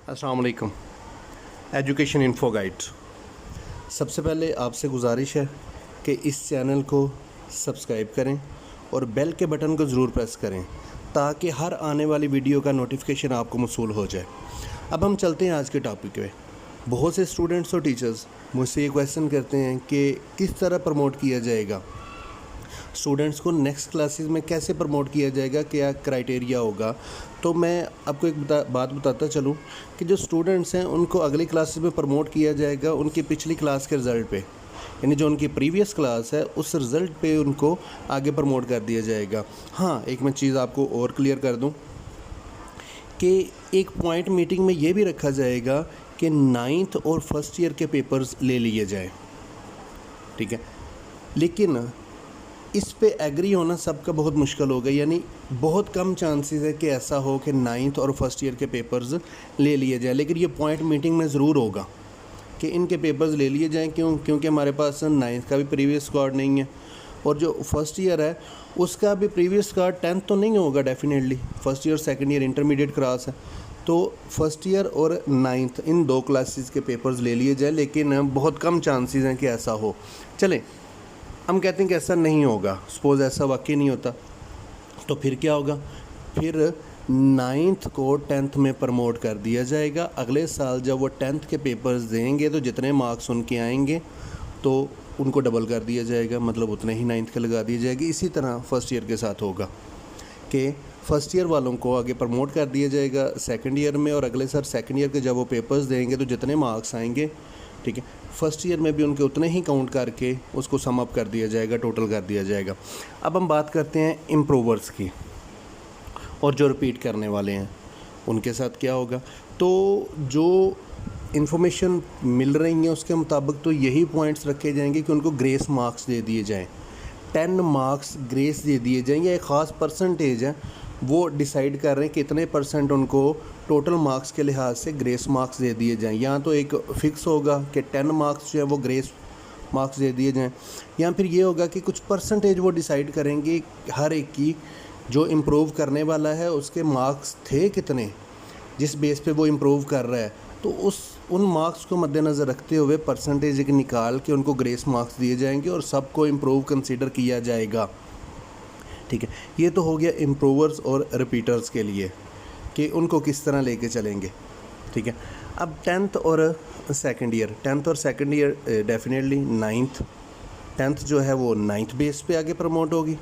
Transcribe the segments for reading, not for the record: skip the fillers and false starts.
अस्सलाम वालेकुम। Education info guide. सबसे पहले आपसे गुजारिश है कि इस चैनल को सब्सक्राइब करें और बेल के बटन को ज़रूर प्रेस करें ताकि हर आने वाली वीडियो का नोटिफिकेशन आपको मौसूल हो जाए। अब हम चलते हैं आज के टॉपिक पे। बहुत से स्टूडेंट्स और टीचर्स मुझसे ये क्वेश्चन करते हैं कि किस तरह प्रमोट किया जाएगा, स्टूडेंट्स को नेक्स्ट क्लासेस में कैसे प्रमोट किया जाएगा, क्या क्राइटेरिया होगा। तो मैं आपको एक बात बताता चलूँ कि जो स्टूडेंट्स हैं उनको अगली क्लासेस में प्रमोट किया जाएगा उनकी पिछली क्लास के रिज़ल्ट पे, यानी जो उनकी प्रीवियस क्लास है उस रिज़ल्ट पे उनको आगे प्रमोट कर दिया जाएगा। हाँ, एक मैं चीज़ आपको और क्लियर कर दूँ कि एक पॉइंट मीटिंग में ये भी रखा जाएगा कि 9th और फर्स्ट ईयर के पेपर्स ले लिए जाएँ, ठीक है। लेकिन इस पे एग्री होना सबका बहुत मुश्किल होगा, यानी बहुत कम चांसेस है कि ऐसा हो कि 9th और फर्स्ट ईयर के पेपर्स ले लिए जाए। लेकिन ये पॉइंट मीटिंग में ज़रूर होगा कि इनके पेपर्स ले लिए जाएं। क्योंकि हमारे पास 9th का भी प्रीवियस रिकॉर्ड नहीं है और जो फर्स्ट ईयर है उसका भी प्रीवियस रिकॉर्ड 10th तो नहीं होगा definitely. First year second year intermediate class है, तो फर्स्ट ईयर और 9th इन दो क्लासेस के पेपर्स ले लिए जाए, लेकिन बहुत कम चांसेस हैं कि ऐसा हो। चलें, हम कहते हैं कि ऐसा नहीं होगा, सपोज़ ऐसा वाकई नहीं होता, तो फिर क्या होगा? फिर 9th को 10th में प्रमोट कर दिया जाएगा। अगले साल जब वो 10th के पेपर्स देंगे तो जितने मार्क्स उनके आएंगे तो उनको डबल कर दिया जाएगा, मतलब उतने ही 9th के लगा दिए जाएगी। इसी तरह फर्स्ट ईयर के साथ होगा कि फ़र्स्ट ईयर वालों को आगे प्रमोट कर दिया जाएगा सेकंड ईयर में, और अगले साल सेकंड ईयर के जब वो पेपर्स देंगे तो जितने मार्क्स आएंगे, ठीक है, फर्स्ट ईयर में भी उनके उतने ही काउंट करके उसको सम अप कर दिया जाएगा, टोटल कर दिया जाएगा। अब हम बात करते हैं इम्प्रूवर्स की, और जो रिपीट करने वाले हैं उनके साथ क्या होगा। तो जो इन्फॉर्मेशन मिल रही है उसके मुताबिक तो यही पॉइंट्स रखे जाएंगे कि उनको ग्रेस मार्क्स दे दिए जाएँ, 10 मार्क्स ग्रेस दे दिए जाएंगे। एक ख़ास परसेंटेज है, वो डिसाइड कर रहे हैं कितने परसेंट उनको टोटल मार्क्स के लिहाज से ग्रेस मार्क्स दे दिए जाएं। या तो एक फ़िक्स होगा कि 10 मार्क्स जो है वो ग्रेस मार्क्स दे दिए जाएं, या फिर ये होगा कि कुछ परसेंटेज वो डिसाइड करेंगे हर एक की, जो इम्प्रूव करने वाला है उसके मार्क्स थे कितने, जिस बेस पे वो इम्प्रूव कर रहा है, तो उन मार्क्स को मद्देनज़र रखते हुए परसेंटेज एक निकाल के उनको ग्रेस मार्क्स दिए जाएंगे और सबको इम्प्रूव कंसीडर किया जाएगा, ठीक है। ये तो हो गया इम्प्रूवर्स और रिपीटर्स के लिए कि उनको किस तरह लेके चलेंगे, ठीक है। अब 10th और सेकंड ईयर डेफिनेटली 10th जो है वो 9th बेस पे आगे प्रमोट होगी,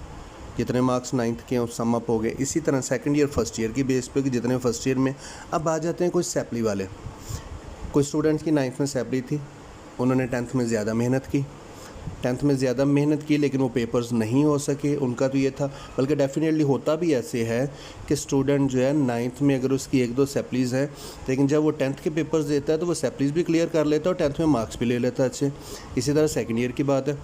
जितने मार्क्स 9th के हैं सम अप हो गए। इसी तरह सेकंड ईयर फर्स्ट ईयर की बेस पे कि जितने फर्स्ट ईयर में। अब आ जाते हैं कुछ सैपली वाले। कुछ स्टूडेंट्स की 9th में सैपली थी, उन्होंने 10th में ज़्यादा मेहनत की, 10th में ज़्यादा मेहनत की, लेकिन वो पेपर्स नहीं हो सके। उनका तो ये था, बल्कि डेफिनेटली होता भी ऐसे है कि स्टूडेंट जो है 9th में अगर उसकी 1-2 सैपलीज़ हैं, लेकिन जब वो 10th के पेपर्स देता है तो वो सैपलीज़ भी क्लियर कर लेता है और 10th में मार्क्स भी ले लेता है अच्छे। इसी तरह सेकेंड ईयर की बात है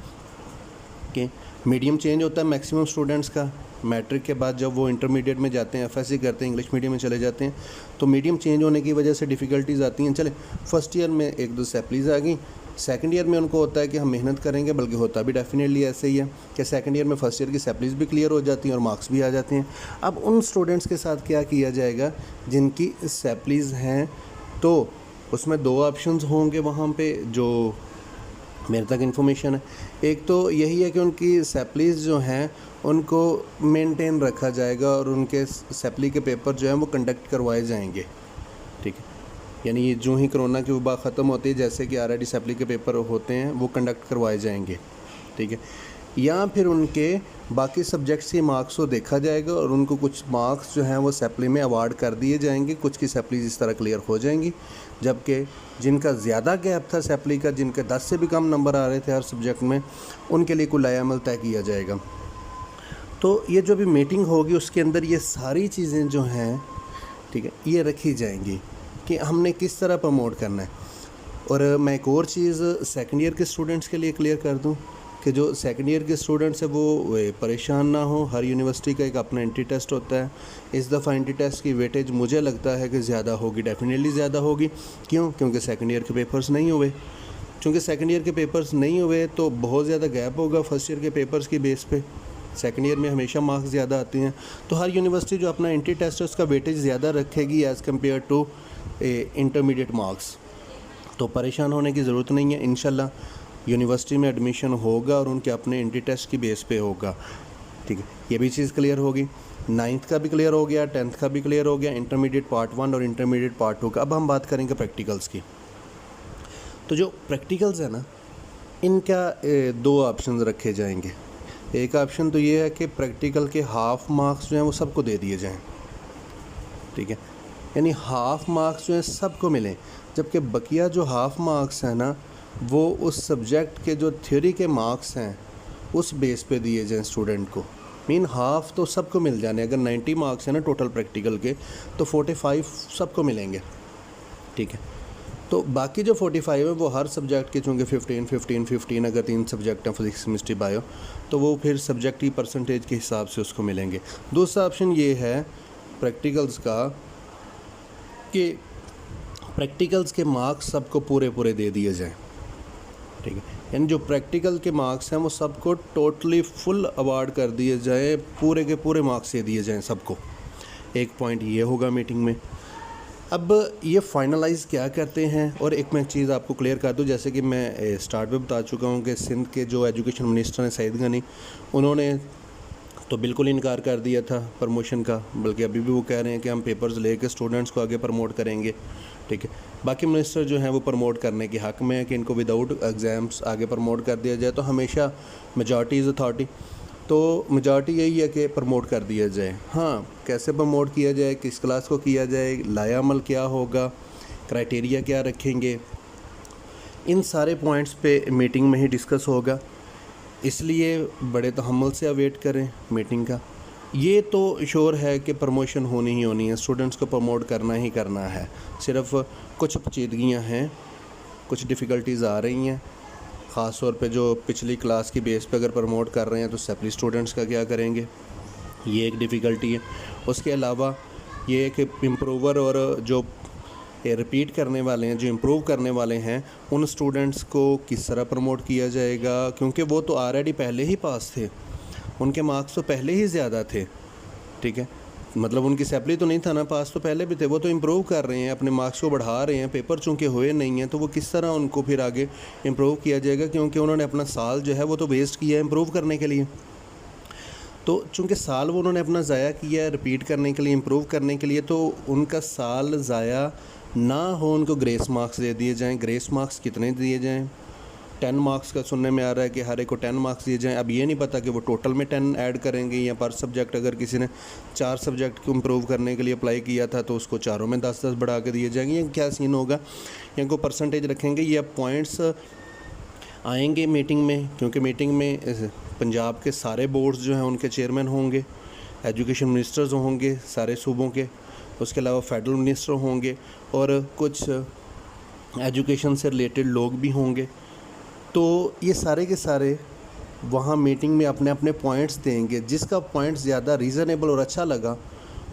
कि मीडियम चेंज होता है मैक्सिमम स्टूडेंट्स का। मैट्रिक के बाद जब वो इंटरमीडिएट में जाते हैं, एफएससी करते हैं, इंग्लिश मीडियम में चले जाते हैं, तो मीडियम चेंज होने की वजह से डिफ़िकल्टीज़ आती हैं। चले, फर्स्ट ईयर में 1-2 सैपलीज़ आ गई, सेकंड ईयर में उनको होता है कि हम मेहनत करेंगे, बल्कि होता भी डेफिनेटली ऐसे ही है कि सेकंड ईयर में फर्स्ट ईयर की सैपलीज़ भी क्लियर हो जाती हैं और मार्क्स भी आ जाते हैं। अब उन स्टूडेंट्स के साथ क्या किया जाएगा जिनकी सैपलीज़ हैं, तो उसमें 2 ऑप्शंस होंगे वहाँ पे जो मेरे तक इन्फॉर्मेशन है। एक तो यही है कि उनकी सैपलीज़ जो हैं उनको मेंटेन रखा जाएगा और उनके सैपली के पेपर जो हैं वो कंडक्ट करवाए जाएंगे, ठीक है। यानी ये जो ही कोरोना की वबा ख़त्म होती है, जैसे कि आरआईडी सैपली के पेपर होते हैं वो कंडक्ट करवाए जाएंगे, ठीक है। या फिर उनके बाकी सब्जेक्ट्स के मार्क्स को देखा जाएगा और उनको कुछ मार्क्स जो हैं वो सैपली में अवार्ड कर दिए जाएंगे। कुछ की सैपलीज इस तरह क्लियर हो जाएंगी, जबकि जिनका ज़्यादा गैप था सैपली का, जिनके 10 से भी कम नंबर आ रहे थे हर सब्जेक्ट में, उनके लिए कुल अमल तय किया जाएगा। तो ये जो भी मीटिंग होगी उसके अंदर ये सारी चीज़ें जो हैं, ठीक है, ये रखी जाएंगी कि हमने किस तरह प्रमोट करना है। और मैं एक और चीज़ सेकंड ईयर के स्टूडेंट्स के लिए क्लियर कर दूं कि जो सेकंड ईयर के स्टूडेंट्स हैं वो परेशान ना हो। हर यूनिवर्सिटी का एक अपना एंट्री टेस्ट होता है। इस दफ़ा एंट्री टेस्ट की वेटेज मुझे लगता है कि ज़्यादा होगी, डेफिनेटली ज़्यादा होगी। क्यों? क्योंकि सेकंड ईयर के पेपर्स नहीं हुए। चूँकि सेकंड ईयर के पेपर्स नहीं हुए तो बहुत ज़्यादा गैप होगा फर्स्ट ईयर के पेपर्स की बेस पे। सेकंड ईयर में हमेशा मार्क्स ज़्यादा आते हैं, तो हर यूनिवर्सिटी जो अपना एंट्री टेस्ट है उसका वेटेज ज़्यादा रखेगी as compared to intermediate marks. तो परेशान होने की ज़रूरत नहीं है, इंशाल्लाह यूनिवर्सिटी में एडमिशन होगा और उनके अपने एंट्री टेस्ट की बेस पे होगा। ठीक है, ये भी चीज़ क्लियर होगी। 9th का भी क्लियर हो गया, 10th का भी क्लियर हो गया, इंटरमीडिएट पार्ट 1 और इंटरमीडिएट पार्ट 2 का। अब हम बात करेंगे प्रैक्टिकल्स की। तो जो प्रैक्टिकल्स है ना, इनका 2 ऑप्शन रखे जाएंगे। एक ऑप्शन तो ये है कि प्रैक्टिकल के हाफ मार्क्स जो हैं वो सबको दे दिए जाएं, ठीक है, यानी हाफ मार्क्स जो हैं सबको मिलें, जबकि बकिया जो हाफ मार्क्स हैं ना वो उस सब्जेक्ट के जो थ्योरी के मार्क्स हैं उस बेस पे दिए जाएं स्टूडेंट को। मीन हाफ तो सबको मिल जाने, अगर 90 मार्क्स हैं ना टोटल प्रैक्टिकल के तो 45 सबको मिलेंगे, ठीक है। तो बाकी जो 45 है वो हर सब्जेक्ट के, चूँकि 15 अगर 3 सब्जेक्ट हैं फिजिक्स केमिस्ट्री बायो, तो वो फिर सब्जेक्ट की परसेंटेज के हिसाब से उसको मिलेंगे। दूसरा ऑप्शन ये है प्रैक्टिकल्स का कि प्रैक्टिकल्स के मार्क्स सबको पूरे दे दिए जाएं, ठीक है, यानी जो प्रैक्टिकल के मार्क्स हैं वो सबको टोटली फुल अवार्ड कर दिए जाएं, पूरे के पूरे मार्क्स दे दिए जाएं सबको। एक पॉइंट ये होगा मीटिंग में। अब ये फाइनलाइज़ क्या करते हैं, और एक मैं चीज़ आपको क्लियर कर दूं, जैसे कि मैं स्टार्ट में बता चुका हूं कि सिंध के जो एजुकेशन मिनिस्टर हैं सईद गनी, उन्होंने तो बिल्कुल इनकार कर दिया था प्रमोशन का, बल्कि अभी भी वो कह रहे हैं कि हम पेपर्स लेके स्टूडेंट्स को आगे प्रमोट करेंगे, ठीक है। बाकी मिनिस्टर जो हैं वो प्रमोट करने के हक़ में है कि इनको विदाउट एग्ज़ाम्स आगे प्रमोट कर दिया जाए। तो हमेशा मेजॉरिटी इज़ अथॉरिटी, तो मेजॉरिटी यही है कि प्रमोट कर दिया जाए। हाँ, कैसे प्रमोट किया जाए, किस क्लास को किया जाए, लाया अमल क्या होगा, क्राइटेरिया क्या रखेंगे, इन सारे पॉइंट्स पे मीटिंग में ही डिस्कस होगा। इसलिए बड़े तहम्मुल से अवेट करें मीटिंग का। ये तो श्योर है कि प्रमोशन होनी ही होनी है, स्टूडेंट्स को प्रमोट करना ही करना है। सिर्फ कुछ पेचीदगियाँ हैं, कुछ डिफ़िकल्टीज़ आ रही हैं, ख़ास तौर पे जो पिछली क्लास की बेस पे अगर प्रमोट कर रहे हैं तो सैपली स्टूडेंट्स का क्या करेंगे, ये एक डिफ़िकल्टी है। उसके अलावा ये कि इम्प्रूवर और जो रिपीट करने वाले हैं, जो इम्प्रूव करने वाले हैं, उन स्टूडेंट्स को किस तरह प्रमोट किया जाएगा, क्योंकि वो तो ऑलरेडी पहले ही पास थे, उनके मार्क्स तो पहले ही ज़्यादा थे, ठीक है, मतलब उनकी सैपली तो नहीं था ना, पास तो पहले भी थे, वो तो इम्प्रूव कर रहे हैं, अपने मार्क्स को बढ़ा रहे हैं, पेपर चूँकि हुए नहीं हैं, तो वो किस तरह उनको फिर आगे इम्प्रूव किया जाएगा, क्योंकि उन्होंने अपना साल जो है वो तो वेस्ट किया है इम्प्रूव करने के लिए। तो चूँकि साल वो उन्होंने अपना ज़ाया किया है रिपीट करने के लिए, इम्प्रूव करने के लिए, तो उनका साल ज़ाया ना हो, उनको ग्रेस मार्क्स दे दिए जाएं। ग्रेस मार्क्स कितने दिए जाएं? 10 मार्क्स का सुनने में आ रहा है कि हर एक को 10 मार्क्स दिए जाएं। अब ये नहीं पता कि वो टोटल में 10 ऐड करेंगे या पर सब्जेक्ट, अगर किसी ने 4 सब्जेक्ट को इम्प्रूव करने के लिए अप्लाई किया था तो उसको चारों में 10-10 बढ़ा के दिए जाएंगे, या क्या सीन होगा, या को परसेंटेज रखेंगे, या पॉइंट्स आएंगे मीटिंग में, क्योंकि मीटिंग में पंजाब के सारे बोर्ड्स जो हैं उनके चेयरमैन होंगे, एजुकेशन मिनिस्टर्स होंगे सारे सूबों के, उसके अलावा फेडरल मिनिस्टर होंगे और कुछ एजुकेशन से रिलेटेड लोग भी होंगे। तो ये सारे के सारे वहाँ मीटिंग में अपने अपने पॉइंट्स देंगे, जिसका पॉइंट ज़्यादा रीज़नेबल और अच्छा लगा,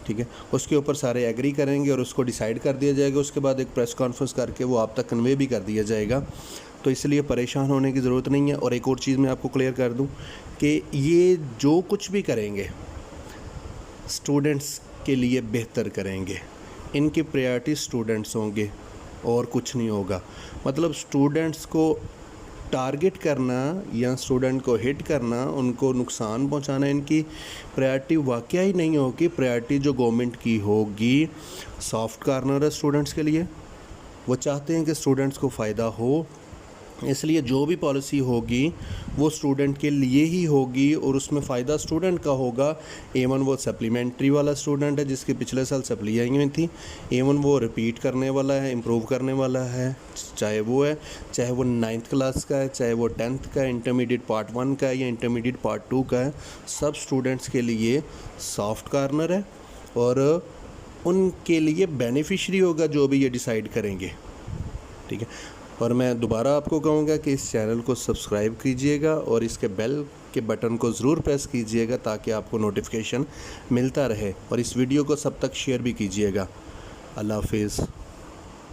ठीक है, उसके ऊपर सारे एग्री करेंगे और उसको डिसाइड कर दिया जाएगा। उसके बाद एक प्रेस कॉन्फ्रेंस करके वो आप तक कन्वे भी कर दिया जाएगा। तो इसलिए परेशान होने की ज़रूरत नहीं है। और एक और चीज़ मैं आपको क्लियर कर दूं कि ये जो कुछ भी करेंगे स्टूडेंट्स के लिए बेहतर करेंगे, इनकी प्रायोरिटी स्टूडेंट्स होंगे और कुछ नहीं होगा। मतलब स्टूडेंट्स को टारगेट करना या स्टूडेंट को हिट करना, उनको नुकसान पहुंचाना, इनकी प्रायोरिटी वाकई ही नहीं होगी। प्रायोरिटी जो गवर्नमेंट की होगी सॉफ्ट कॉर्नर है स्टूडेंट्स के लिए, वो चाहते हैं कि स्टूडेंट्स को फ़ायदा हो, इसलिए जो भी पॉलिसी होगी वो स्टूडेंट के लिए ही होगी और उसमें फ़ायदा स्टूडेंट का होगा। एवन वो सप्लीमेंट्री वाला स्टूडेंट है जिसके पिछले साल सप्ली आई हुई थी, एवन वो रिपीट करने वाला है, इम्प्रूव करने वाला है, चाहे वो 9th क्लास का है, चाहे वो 10th का है, इंटरमीडिएट पार्ट 1 का है या इंटरमीडिएट पार्ट 2 का है, सब स्टूडेंट्स के लिए सॉफ्ट कॉर्नर है और उनके लिए बेनिफिशरी होगा जो भी ये डिसाइड करेंगे, ठीक है। और मैं दोबारा आपको कहूँगा कि इस चैनल को सब्सक्राइब कीजिएगा और इसके बेल के बटन को ज़रूर प्रेस कीजिएगा ताकि आपको नोटिफिकेशन मिलता रहे, और इस वीडियो को सब तक शेयर भी कीजिएगा। अल्लाह हाफिज़।